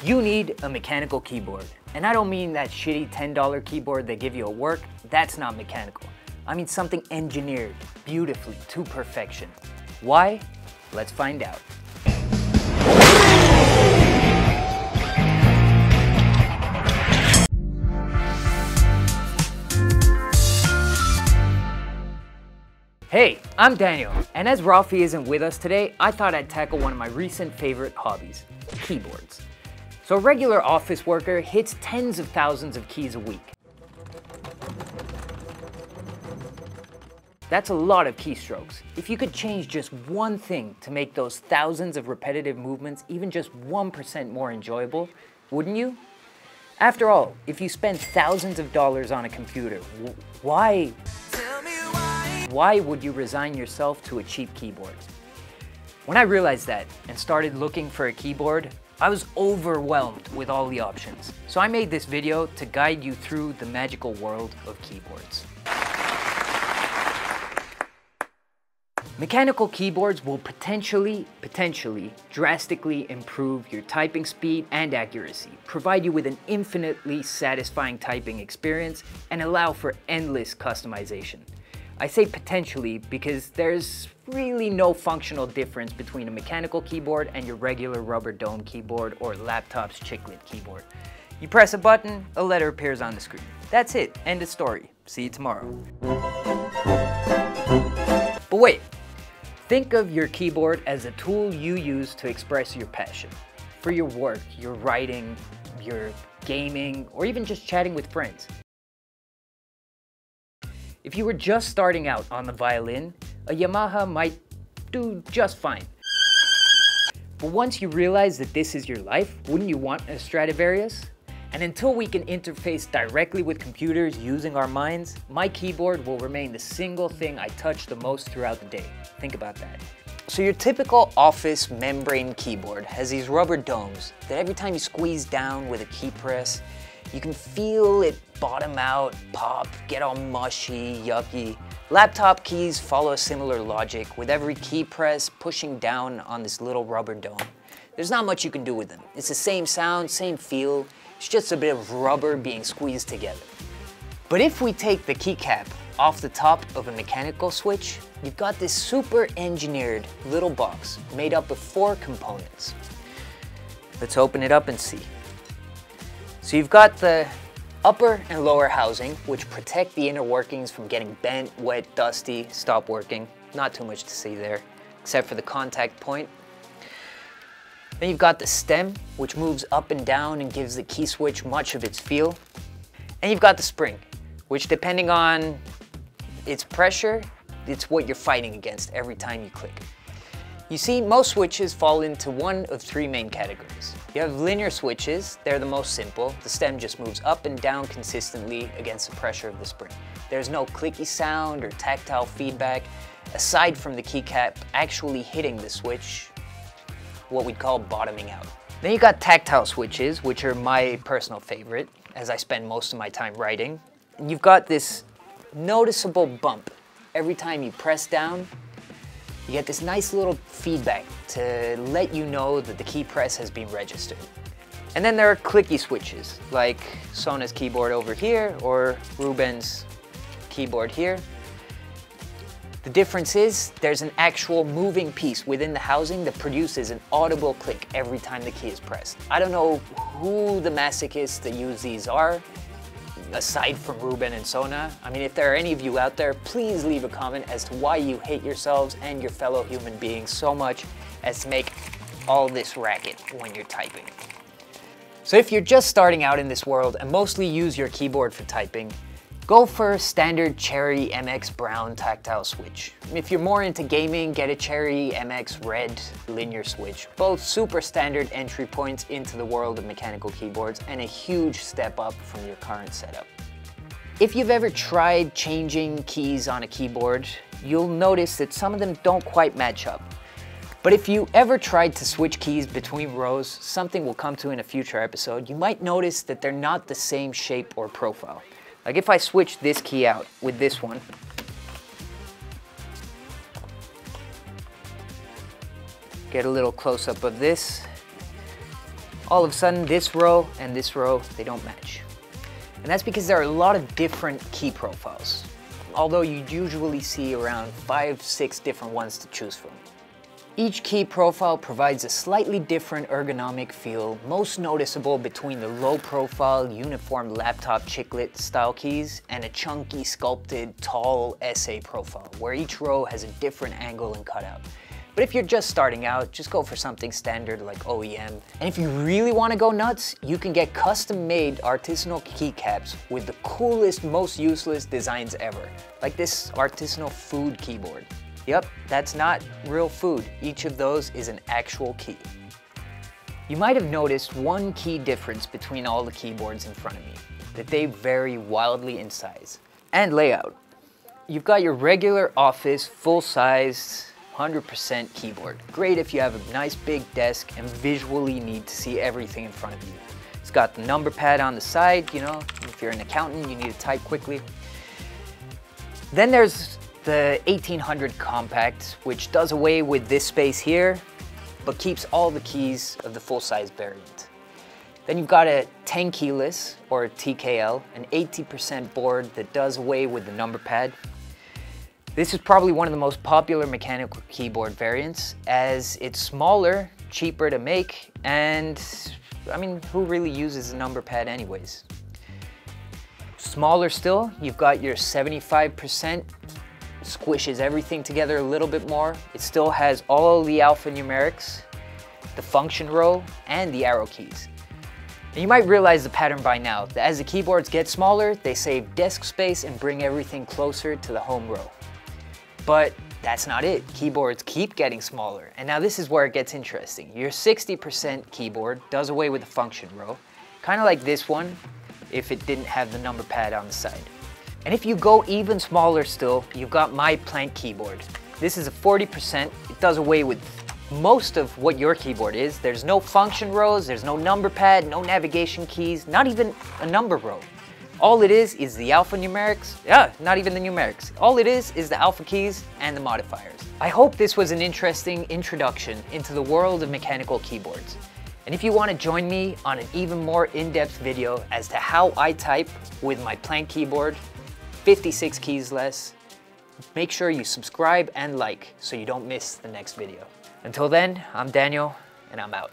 You need a mechanical keyboard. And I don't mean that shitty $10 keyboard they give you at work. That's not mechanical. I mean something engineered beautifully to perfection. Why? Let's find out. Hey, I'm Daniel, and as Rafi isn't with us today, I thought I'd tackle one of my recent favorite hobbies, keyboards. So a regular office worker hits tens of thousands of keys a week. That's a lot of keystrokes. If you could change just one thing to make those thousands of repetitive movements even just 1% more enjoyable, wouldn't you? After all, if you spend thousands of dollars on a computer, why would you resign yourself to a cheap keyboard? When I realized that and started looking for a keyboard, I was overwhelmed with all the options. So I made this video to guide you through the magical world of keyboards. Mechanical keyboards will potentially drastically improve your typing speed and accuracy, provide you with an infinitely satisfying typing experience, and allow for endless customization. I say potentially because there's really no functional difference between a mechanical keyboard and your regular rubber dome keyboard or laptop's chiclet keyboard. You press a button, a letter appears on the screen. That's it, end of story. See you tomorrow. But wait, think of your keyboard as a tool you use to express your passion. For your work, your writing, your gaming, or even just chatting with friends. If you were just starting out on the violin, a Yamaha might do just fine. But once you realize that this is your life, wouldn't you want a Stradivarius? And until we can interface directly with computers using our minds, my keyboard will remain the single thing I touch the most throughout the day. Think about that. So your typical office membrane keyboard has these rubber domes that every time you squeeze down with a key press, you can feel it bottom out, pop, get all mushy, yucky. Laptop keys follow a similar logic, with every key press pushing down on this little rubber dome. There's not much you can do with them. It's the same sound, same feel, it's just a bit of rubber being squeezed together. But if we take the keycap off the top of a mechanical switch, you've got this super engineered little box made up of 4 components. Let's open it up and see. So you've got the upper and lower housing, which protect the inner workings from getting bent, wet, dusty, stop working. Not too much to see there, except for the contact point. Then you've got the stem, which moves up and down and gives the key switch much of its feel. And you've got the spring, which depending on its pressure, it's what you're fighting against every time you click. You see, most switches fall into one of 3 main categories. You have linear switches, they're the most simple. The stem just moves up and down consistently against the pressure of the spring. There's no clicky sound or tactile feedback, aside from the keycap actually hitting the switch, what we'd call bottoming out. Then you got tactile switches, which are my personal favorite, as I spend most of my time writing. And you've got this noticeable bump. Every time you press down, you get this nice little feedback to let you know that the key press has been registered. And then there are clicky switches, like Sona's keyboard over here or Ruben's keyboard here. The difference is there's an actual moving piece within the housing that produces an audible click every time the key is pressed. I don't know who the masochists that use these are, aside from Ruben and Sona. I mean, if there are any of you out there, please leave a comment as to why you hate yourselves and your fellow human beings so much as to make all this racket when you're typing. So if you're just starting out in this world and mostly use your keyboard for typing, go for a standard Cherry MX Brown tactile switch. If you're more into gaming, get a Cherry MX Red linear switch. Both super standard entry points into the world of mechanical keyboards and a huge step up from your current setup. If you've ever tried changing keys on a keyboard, you'll notice that some of them don't quite match up. But if you ever tried to switch keys between rows, something we'll come to in a future episode, you might notice that they're not the same shape or profile. Like if I switch this key out with this one, get a little close-up of this, all of a sudden this row and this row, they don't match. And that's because there are a lot of different key profiles, although you usually see around 5-6 different ones to choose from. Each key profile provides a slightly different ergonomic feel, most noticeable between the low-profile, uniform laptop chiclet style keys and a chunky, sculpted, tall SA profile, where each row has a different angle and cutout. But if you're just starting out, just go for something standard like OEM. And if you really want to go nuts, you can get custom-made artisanal keycaps with the coolest, most useless designs ever, like this artisanal food keyboard. Yep, that's not real food. Each of those is an actual key. You might have noticed one key difference between all the keyboards in front of me, that they vary wildly in size and layout. You've got your regular office, full-size, 100% keyboard. Great if you have a nice big desk and visually need to see everything in front of you. It's got the number pad on the side, you know, if you're an accountant, you need to type quickly. Then there's the 1800 Compact, which does away with this space here, but keeps all the keys of the full-size variant. Then you've got a 10 keyless, or TKL, an 80% board that does away with the number pad. This is probably one of the most popular mechanical keyboard variants, as it's smaller, cheaper to make, and I mean, who really uses a number pad anyways? Smaller still, you've got your 75%, squishes everything together a little bit more. It still has all the alphanumerics, the function row, and the arrow keys. And you might realize the pattern by now, that as the keyboards get smaller, they save desk space and bring everything closer to the home row. But that's not it. Keyboards keep getting smaller, and now this is where it gets interesting. Your 60% keyboard does away with the function row, kind of like this one, if it didn't have the number pad on the side. And if you go even smaller still, you've got my plank keyboard. This is a 40%. It does away with most of what your keyboard is. There's no function rows, there's no number pad, no navigation keys, not even a number row. All it is the alphanumerics. Yeah, not even the numerics. All it is the alpha keys and the modifiers. I hope this was an interesting introduction into the world of mechanical keyboards. And if you want to join me on an even more in-depth video as to how I type with my plank keyboard, 56 keys less, make sure you subscribe and like so you don't miss the next video. Until then, I'm Daniel, and I'm out.